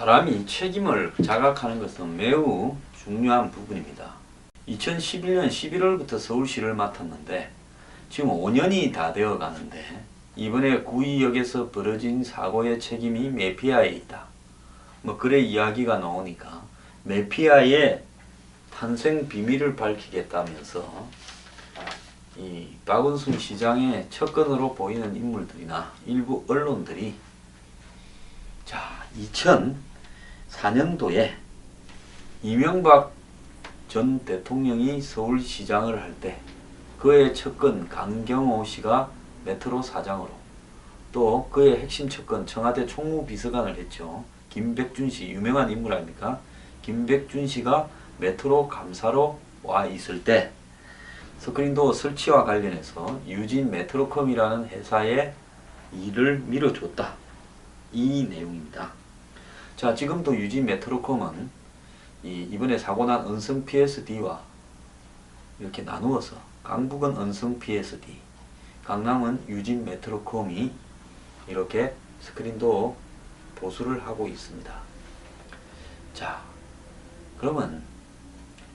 사람이 책임을 자각하는 것은 매우 중요한 부분입니다. 2011년 11월부터 서울시를 맡았는데 지금 5년이 다 되어 가는데 이번에 구의역에서 벌어진 사고의 책임이 메피아에 있다. 그래 이야기가 나오니까 메피아의 탄생 비밀을 밝히겠다면서 이 박원순 시장의 측근으로 보이는 인물들이나 일부 언론들이 2004년도에 이명박 전 대통령이 서울시장을 할 때 그의 측근 강경호 씨가 메트로 사장으로 또 그의 핵심 측근 청와대 총무비서관을 했죠. 김백준 씨 유명한 인물 아닙니까? 김백준 씨가 메트로 감사로 와 있을 때 스크린도어 설치와 관련해서 유진 메트로컴이라는 회사에 일을 밀어줬다. 이 내용입니다. 자, 지금도 유진 메트로컴은 이번에 사고 난 은성 PSD와 이렇게 나누어서 강북은 은성 PSD, 강남은 유진 메트로컴이 이렇게 스크린도어 보수를 하고 있습니다. 자, 그러면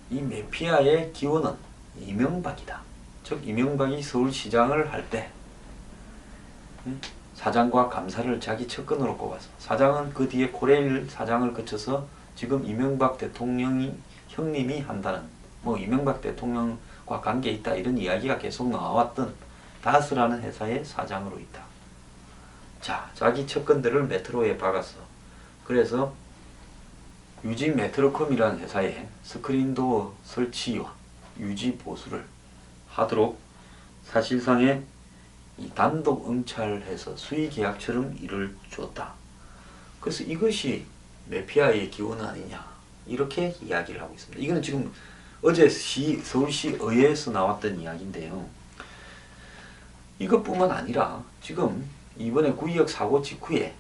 이 메피아의 기원은 이명박이다. 즉 이명박이 서울시장을 할 때 사장과 감사를 자기 측근으로 꼽아서 사장은 그 뒤에 코레일 사장을 거쳐서 지금 이명박 대통령이 형님이 한다는 이명박 대통령과 관계 있다 이런 이야기가 계속 나왔던 다스라는 회사의 사장으로 있다. 자, 자기 측근들을 메트로에 박았어. 그래서 유진 메트로컴이라는 회사에 스크린도어 설치와 유지 보수를 하도록 사실상의 이 단독 응찰해서 수의계약처럼 일을 줬다. 그래서 이것이 메피아의 기원 아니냐 이렇게 이야기를 하고 있습니다. 이거는 지금 어제 서울시 의회에서 나왔던 이야기인데요. 이것뿐만 아니라 지금 이번에 구의역 사고 직후에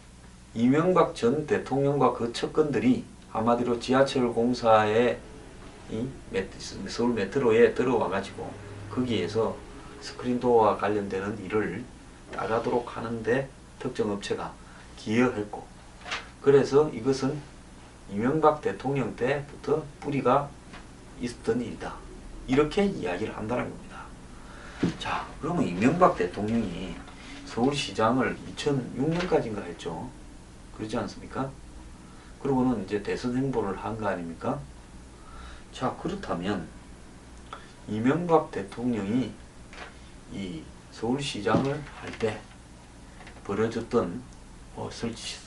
이명박 전 대통령과 그 측근들이 한마디로 지하철 공사에 서울 메트로에 들어와가지고 거기에서 스크린도어와 관련되는 일을 나가도록 하는데 특정 업체가 기여했고 그래서 이것은 이명박 대통령 때부터 뿌리가 있었던 일이다. 이렇게 이야기를 한다는 겁니다. 자, 그러면 이명박 대통령이 서울시장을 2006년까지인가 했죠. 그렇지 않습니까? 그러고는 이제 대선 행보를 한 거 아닙니까? 자, 그렇다면 이명박 대통령이 이 서울시장을 할 때 벌어졌던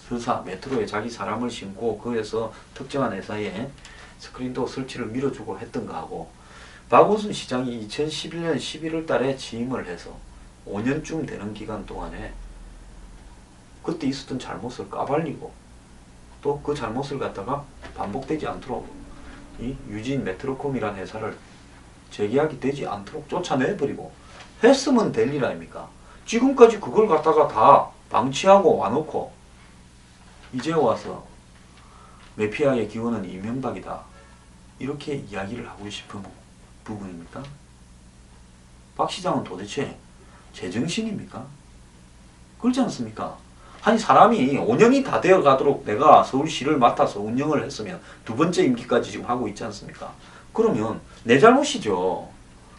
설사 메트로에 자기 사람을 심고 그에서 특정한 회사에 스크린도어 설치를 밀어주고 했던 거하고 박원순 시장이 2011년 11월 달에 취임을 해서 5년쯤 되는 기간 동안에 그때 있었던 잘못을 까발리고 또 그 잘못을 갖다가 반복되지 않도록 이 유진 메트로콤이라는 회사를 재계약이 되지 않도록 쫓아내버리고 했으면 될 일 아닙니까? 지금까지 그걸 갖다가 다 방치하고 와놓고 이제 와서 메피아의 기원은 이명박이다. 이렇게 이야기를 하고 싶은 부분입니까? 박 시장은 도대체 제정신입니까? 그렇지 않습니까? 아니 사람이 5년이 다 되어 가도록 내가 서울시를 맡아서 운영을 했으면 두 번째 임기까지 지금 하고 있지 않습니까? 그러면 내 잘못이죠.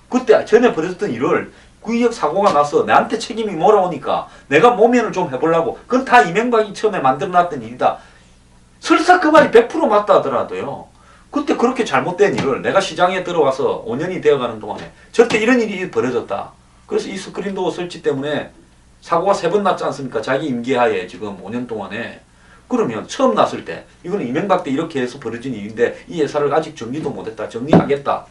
그때 전에 벌어졌던 일을 구의역 사고가 나서 내한테 책임이 몰아오니까 내가 모면을 좀 해보려고 그건 다 이명박이 처음에 만들어놨던 일이다. 설사 그 말이 100% 맞다 하더라도요. 그때 그렇게 잘못된 일을 내가 시장에 들어와서 5년이 되어가는 동안에 절대 이런 일이 벌어졌다. 그래서 이 스크린도어 설치 때문에 사고가 3번 났지 않습니까? 자기 임기하에 지금 5년 동안에. 그러면 처음 났을 때 이거는 이명박 때 이렇게 해서 벌어진 일인데 이 회사를 아직 정리도 못했다. 정리하겠다.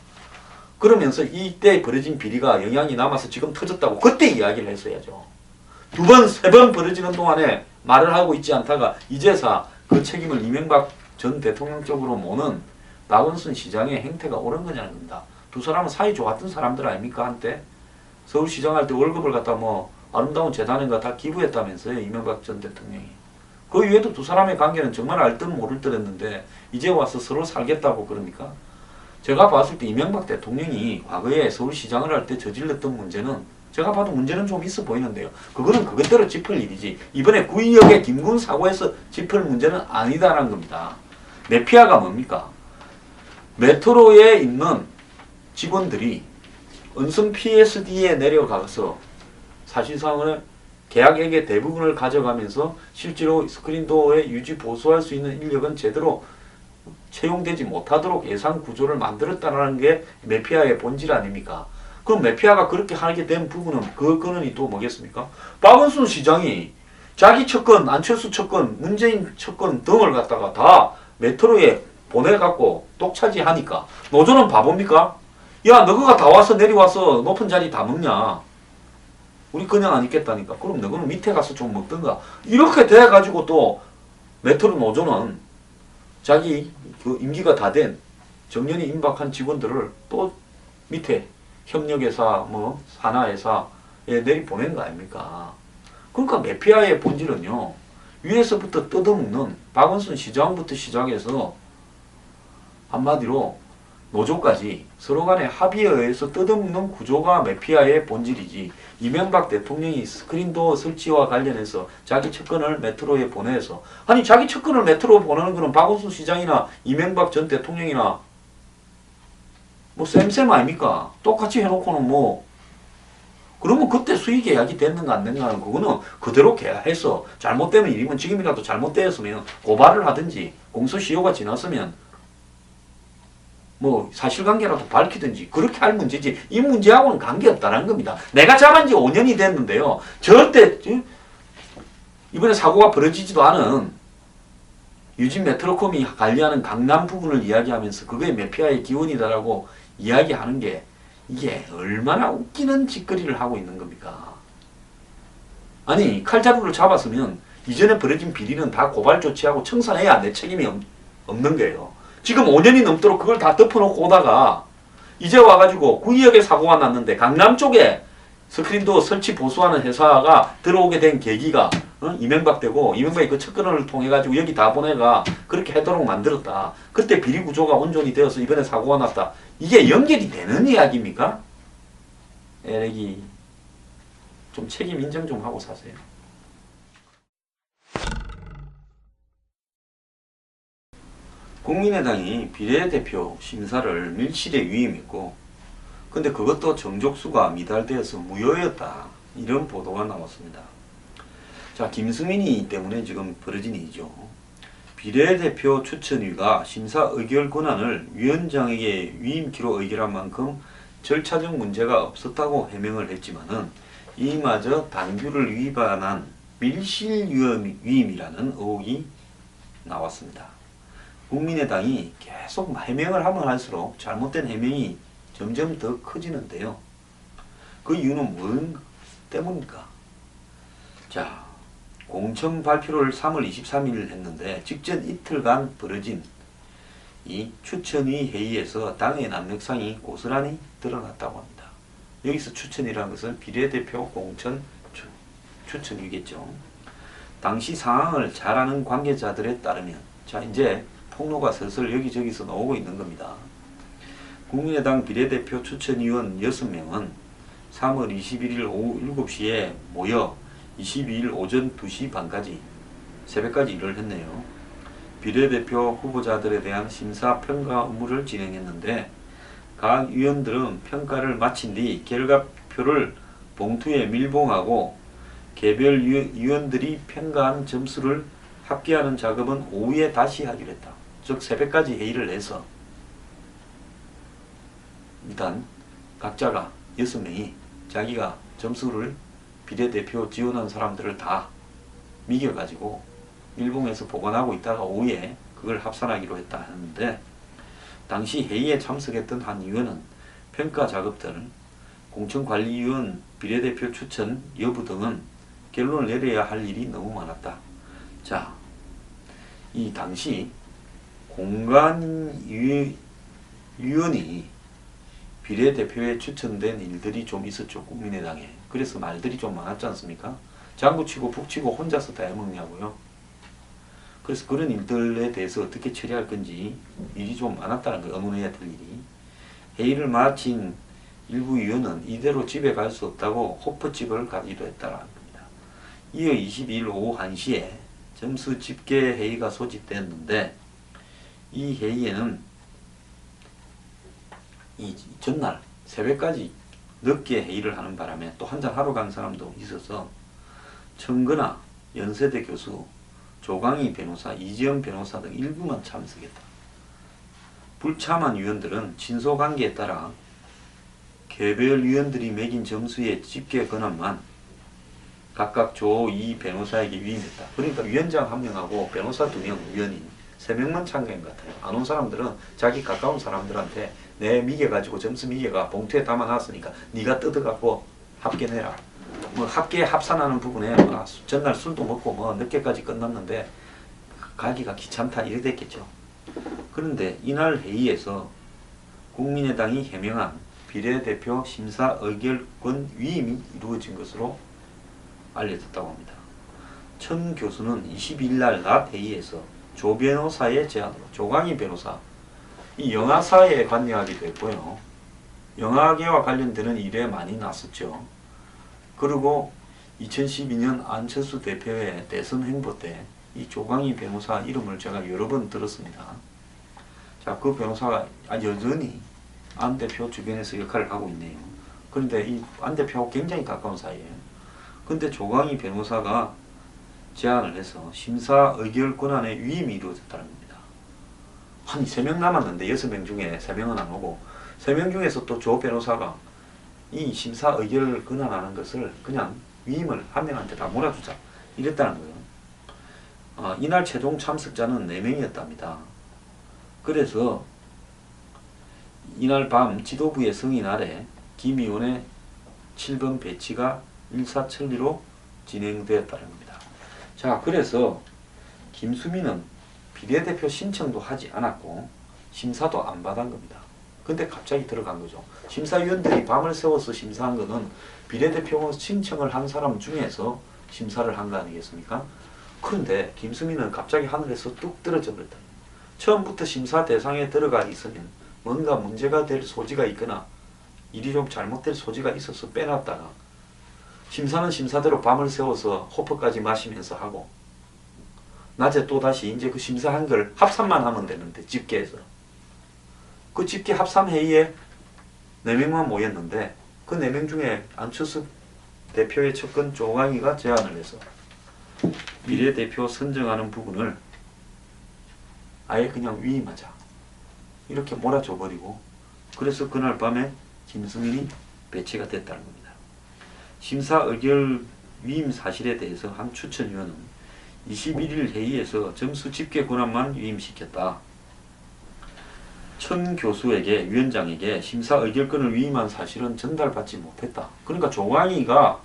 그러면서 이때 벌어진 비리가 영향이 남아서 지금 터졌다고 그때 이야기를 했어야죠. 2번, 3번 벌어지는 동안에 말을 하고 있지 않다가 이제서 그 책임을 이명박 전 대통령 쪽으로 모는 박원순 시장의 행태가 옳은 거냐는 겁니다. 두 사람은 사이 좋았던 사람들 아닙니까? 한때 서울시장 할 때 월급을 갖다 아름다운 재단인가 다 기부했다면서요. 이명박 전 대통령이. 그 이외에도 두 사람의 관계는 정말 알 듯 모를 듯 했는데 이제 와서 서로 살겠다고 그럽니까? 제가 봤을 때 이명박 대통령이 과거에 서울시장을 할 때 저질렀던 문제는 제가 봐도 문제는 좀 있어 보이는데요. 그거는 그것대로 짚을 일이지. 이번에 구의역의 김군 사고에서 짚을 문제는 아니다라는 겁니다. 메피아가 뭡니까? 메트로에 있는 직원들이 은성 PSD에 내려가서 사실상은 계약액의 대부분을 가져가면서 실제로 스크린도어에 유지 보수할 수 있는 인력은 제대로 채용되지 못하도록 예상 구조를 만들었다는 게 메피아의 본질 아닙니까? 그럼 메피아가 그렇게 하게 된 부분은 그 근원이 또 뭐겠습니까? 박원순 시장이 자기 측근, 안철수 측근, 문재인 측근 등을 갖다가 다 메트로에 보내갖고 똑차지하니까 노조는 바보입니까? 야, 너가 다 와서 내려와서 높은 자리 다 먹냐? 우리 그냥 안 있겠다니까. 그럼 너는 밑에 가서 좀 먹든가. 이렇게 돼가지고 또 메트로 노조는 자기 그 임기가 다 된 정년이 임박한 직원들을 또 밑에 협력회사, 뭐 산하회사에 내리보낸 거 아닙니까? 그러니까 메피아의 본질은요, 위에서부터 뜯어먹는 박원순 시장부터 시작해서 한마디로 노조까지 서로 간의 합의에 의해서 뜯어먹는 구조가 메피아의 본질이지, 이명박 대통령이 스크린도어 설치와 관련해서 자기 측근을 메트로에 보내서, 아니 자기 측근을 메트로에 보내는 거는 박원순 시장이나 이명박 전 대통령이나 뭐 쌤 아닙니까? 똑같이 해놓고는 뭐 그러면 그때 수익 계약이 됐는가 안 됐는가는 그거는 그대로 계약해서 잘못되면 일이면 지금이라도 잘못되었으면 고발을 하든지 공소시효가 지났으면 뭐 사실관계라도 밝히든지 그렇게 할 문제지, 이 문제하고는 관계없다는 겁니다. 내가 잡은 지 5년이 됐는데요. 절대 이번에 사고가 벌어지지도 않은 유진 메트로콤이 관리하는 강남 부분을 이야기하면서 그게 메피아의 기원이다라고 이야기하는 게 이게 얼마나 웃기는 짓거리를 하고 있는 겁니까? 아니 칼자루를 잡았으면 이전에 벌어진 비리는 다 고발 조치하고 청산해야 내 책임이 없는 거예요. 지금 5년이 넘도록 그걸 다 덮어놓고 오다가 이제 와가지고 구의역에 사고가 났는데 강남 쪽에 스크린도어 설치 보수하는 회사가 들어오게 된 계기가 이명박 되고 이명박이 그 측근을 통해 가지고 여기 다 보내가 그렇게 하도록 만들었다. 그때 비리 구조가 온전히 되어서 이번에 사고가 났다. 이게 연결이 되는 이야기입니까? 에레기 좀 책임 인정 좀 하고 사세요. 국민의당이 비례대표 심사를 밀실에 위임했고, 근데 그것도 정족수가 미달되어서 무효였다, 이런 보도가 나왔습니다. 자, 김승민이 때문에 지금 벌어진 일이죠. 비례대표 추천위가 심사 의결 권한을 위원장에게 위임키로 의결한 만큼 절차적 문제가 없었다고 해명을 했지만은 이마저 당규를 위반한 밀실 위임이라는 의혹이 나왔습니다. 국민의당이 계속 해명을 하면 할수록 잘못된 해명이 점점 더 커지는데요. 그 이유는 뭔 때문입니까? 자, 공청 발표를 3월 23일 했는데 직전 이틀간 벌어진 이 추천위 회의에서 당의 남력상이 고스란히 드러났다고 합니다. 여기서 추천이라는 것은 비례대표 공천 추천이겠죠. 당시 상황을 잘 아는 관계자들에 따르면, 자 이제 폭로가 슬슬 여기저기서 나오고 있는 겁니다. 국민의당 비례대표 추천위원 6명은 3월 21일 오후 7시에 모여 22일 오전 2시 반까지 새벽까지 일을 했네요. 비례대표 후보자들에 대한 심사 평가 업무를 진행했는데 각 위원들은 평가를 마친 뒤 결과표를 봉투에 밀봉하고 개별 위원들이 평가한 점수를 합계하는 작업은 오후에 다시 하기로 했다. 즉 새벽까지 회의를 해서 일단 각자가 6명이 자기가 점수를 비례대표 지원한 사람들을 다 미겨가지고 일본에서 보관하고 있다가 오후에 그걸 합산하기로 했다 하는데, 당시 회의에 참석했던 한 위원은 평가 작업들, 공천관리위원 비례대표 추천 여부 등은 결론을 내려야 할 일이 너무 많았다. 자, 이 당시 공관위원이 비례대표에 추천된 일들이 좀 있었죠, 국민의당에. 그래서 말들이 좀 많았지 않습니까? 장구치고 북치고 혼자서 다 해먹냐고요. 그래서 그런 일들에 대해서 어떻게 처리할 건지 일이 좀 많았다는 거예요. 의논해야 될 일이. 회의를 마친 일부 위원은 이대로 집에 갈 수 없다고 호프집을 가기도 했다는 겁니다. 이어 22일 오후 1시에 점수 집계 회의가 소집되었는데 이 회의에는 이 전날 새벽까지 늦게 회의를 하는 바람에 또 한잔 하러 간 사람도 있어서 청근아, 연세대 교수, 조광희 변호사, 이지영 변호사 등 일부만 참석했다. 불참한 위원들은 친소관계에 따라 개별 위원들이 매긴 점수의 집계 권한만 각각 조 2 변호사에게 위임했다. 그러니까 위원장 1명하고 변호사 2명, 위원인 3명만 참가한 것 같아요. 안 온 사람들은 자기 가까운 사람들한테 내 미개 가지고 점수 미개가 봉투에 담아놨으니까 네가 뜯어갖고 합계내라. 뭐 합계 합산하는 부분에 전날 술도 먹고 뭐 늦게까지 끝났는데 가기가 귀찮다 이래 됐겠죠. 그런데 이날 회의에서 국민의당이 해명한 비례대표 심사 의결권 위임이 이루어진 것으로 알려졌다고 합니다. 천 교수는 22일 날 낮 회의에서 조 변호사의 제안으로 조광희 변호사, 이 영화사에 관여하기도 했고요. 영화계와 관련되는 일에 많이 났었죠. 그리고 2012년 안철수 대표의 대선 행보 때 이 조광희 변호사 이름을 제가 여러 번 들었습니다. 자, 그 변호사가 여전히 안 대표 주변에서 역할을 하고 있네요. 그런데 이 안 대표하고 굉장히 가까운 사이예요. 근데 조광희 변호사가 제안을 해서 심사 의결 권한의 위임이 이루어졌다는 겁니다. 한 3명 남았는데 6명 중에 3명은 안 오고 3명 중에서 또 조 변호사가 이 심사 의결 권한하는 것을 그냥 위임을 한 명한테 다 몰아주자 이랬다는 거예요. 이날 최종 참석자는 4명이었답니다. 그래서 이날 밤 지도부의 승인 아래 김 의원의 7번 배치가 일사천리로 진행되었다는 겁니다. 자, 그래서 김수민은 비례대표 신청도 하지 않았고 심사도 안 받은 겁니다. 근데 갑자기 들어간 거죠. 심사위원들이 밤을 새워서 심사한 거는 비례대표 신청을 한 사람 중에서 심사를 한 거 아니겠습니까? 그런데 김수민은 갑자기 하늘에서 뚝 떨어져 버렸다. 처음부터 심사 대상에 들어가 있으면 뭔가 문제가 될 소지가 있거나 일이 좀 잘못될 소지가 있어서 빼놨다가 심사는 심사대로 밤을 새워서 호프까지 마시면서 하고 낮에 또다시 이제 그 심사한 걸 합산만 하면 되는데 집계해서 그 집계 합산 회의에 4명만 모였는데 그 4명 중에 안철수 대표의 측근 조광희가 제안을 해서 비례대표 선정하는 부분을 아예 그냥 위임하자 이렇게 몰아줘 버리고 그래서 그날 밤에 김수민이 배치가 됐다는 겁니다. 심사 의결 위임 사실에 대해서 한 추천위원은 21일 회의에서 점수 집계 권한만 위임시켰다. 천 교수에게 위원장에게 심사 의결권을 위임한 사실은 전달받지 못했다. 그러니까 조광희가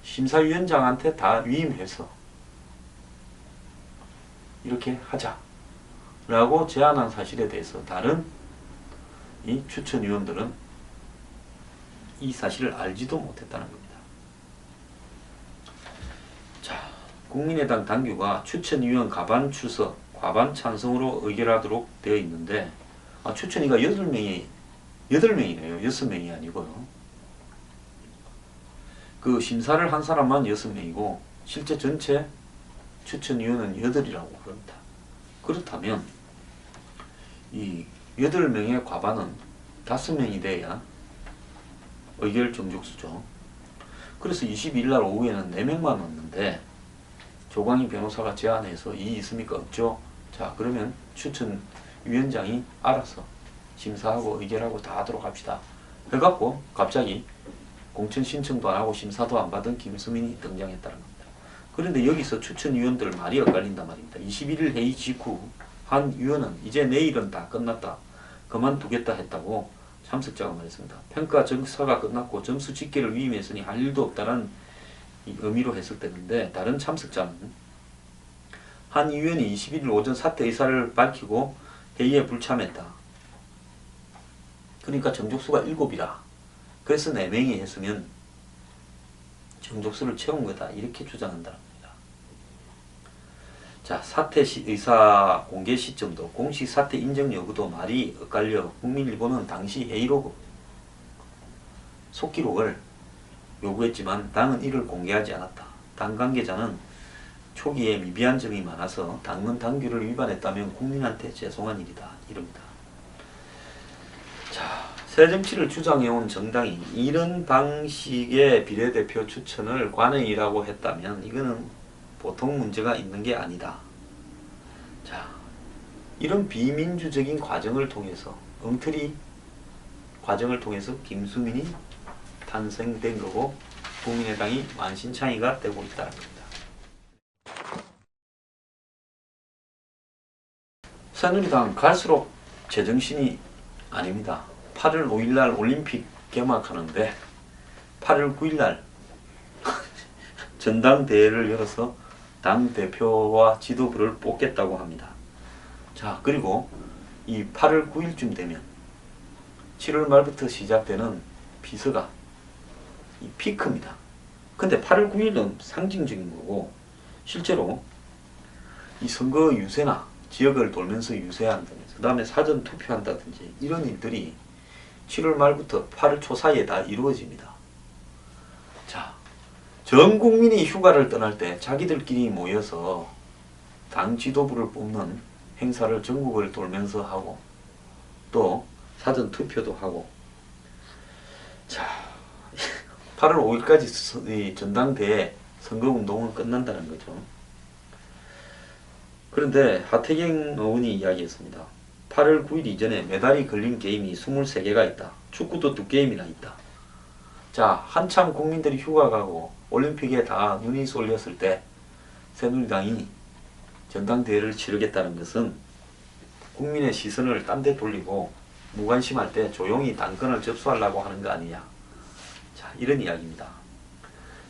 심사위원장한테 다 위임해서 이렇게 하자 라고 제안한 사실에 대해서 다른 이 추천위원들은 이 사실을 알지도 못했다는 겁니다. 자, 국민의당 당규가 추천위원 가반 출석, 과반 찬성으로 의결하도록 되어 있는데 추천위가 8명이네요. 6명이 아니고요. 그 심사를 한 사람만 6명이고 실제 전체 추천위원은 8이라고 그럽니다. 그렇다면 이 8명의 과반은 5명이 돼야 의결 정족수죠. 그래서 22일 날 오후에는 4명만 왔는데 조광희 변호사가 제안해서 이의 있습니까? 없죠. 자, 그러면 추천위원장이 알아서 심사하고 의결하고 다 하도록 합시다. 해갖고 갑자기 공천 신청도 안 하고 심사도 안 받은 김수민이 등장했다는 겁니다. 그런데 여기서 추천위원들 말이 엇갈린단 말입니다. 21일 회의 직후 한 위원은 이제 내일은 다 끝났다. 그만두겠다 했다고 참석자가 말했습니다. 평가 정사가 끝났고 점수 집계를 위임했으니 할 일도 없다는 의미로 해석되는데 다른 참석자는 한 의원이 21일 오전 사퇴 의사를 밝히고 회의에 불참했다. 그러니까 정족수가 7이라. 그래서 4명이 했으면 정족수를 채운 거다. 이렇게 주장한다는 겁니다. 자, 사퇴 의사 공개 시점도 공식 사퇴 인정 여부도 말이 엇갈려 국민일보는 당시 회의록을 속기록을 요구했지만 당은 이를 공개하지 않았다. 당 관계자는 초기에 미비한 점이 많아서 당은 당규를 위반했다면 국민한테 죄송한 일이다. 이럽니다. 자, 새정치를 주장해온 정당이 이런 방식의 비례대표 추천을 관행이라고 했다면 이거는 보통 문제가 있는 게 아니다. 자, 이런 비민주적인 과정을 통해서 엉터리 과정을 통해서 김수민이 탄생된 거고 국민의당이 만신창이가 되고 있다는 겁니다. 새누리당 갈수록 제정신이 아닙니다. 8월 5일날 올림픽 개막하는데 8월 9일날 전당대회를 열어서 당대표와 지도부를 뽑겠다고 합니다. 자, 그리고 이 8월 9일쯤 되면 7월 말부터 시작되는 비서가 이 피크입니다. 근데 8월 9일은 상징적인 거고 실제로 이 선거 유세나 지역을 돌면서 유세한다든지 그 다음에 사전 투표한다든지 이런 일들이 7월 말부터 8월 초 사이에 다 이루어집니다. 자, 전 국민이 휴가를 떠날 때 자기들끼리 모여서 당 지도부를 뽑는 행사를 전국을 돌면서 하고 또 사전 투표도 하고 자 8월 5일까지 전당대회 선거운동은 끝난다는 거죠. 그런데 하태경 의원이 이야기했습니다. 8월 9일 이전에 메달이 걸린 게임이 23개가 있다. 축구도 2게임이나 있다. 자, 한참 국민들이 휴가 가고 올림픽에 다 눈이 쏠렸을 때 새누리당이 전당대회를 치르겠다는 것은 국민의 시선을 딴 데 돌리고 무관심할 때 조용히 당권을 접수하려고 하는 거 아니냐. 자, 이런 이야기입니다.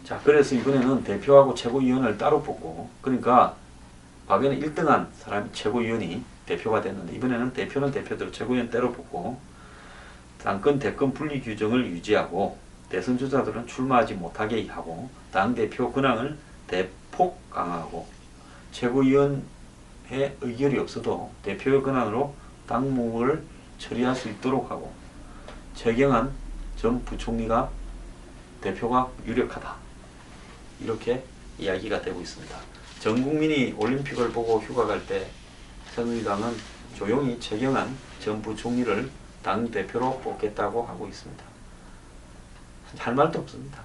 자, 그래서 이번에는 대표하고 최고위원을 따로 뽑고, 그러니까 과거에는 1등한 사람이 최고위원이 대표가 됐는데 이번에는 대표는 대표대로 최고위원 따로 뽑고 당권 대권 분리 규정을 유지하고 대선 주자들은 출마하지 못하게 하고 당대표 권한을 대폭 강화하고 최고위원의 의결이 없어도 대표의 권한으로 당무를 처리할 수 있도록 하고 최경환 전 부총리가 대표가 유력하다. 이렇게 이야기가 되고 있습니다. 전 국민이 올림픽을 보고 휴가 갈 때 새누리당은 조용히 최경환 전 부총리를 당대표로 뽑겠다고 하고 있습니다. 할 말도 없습니다.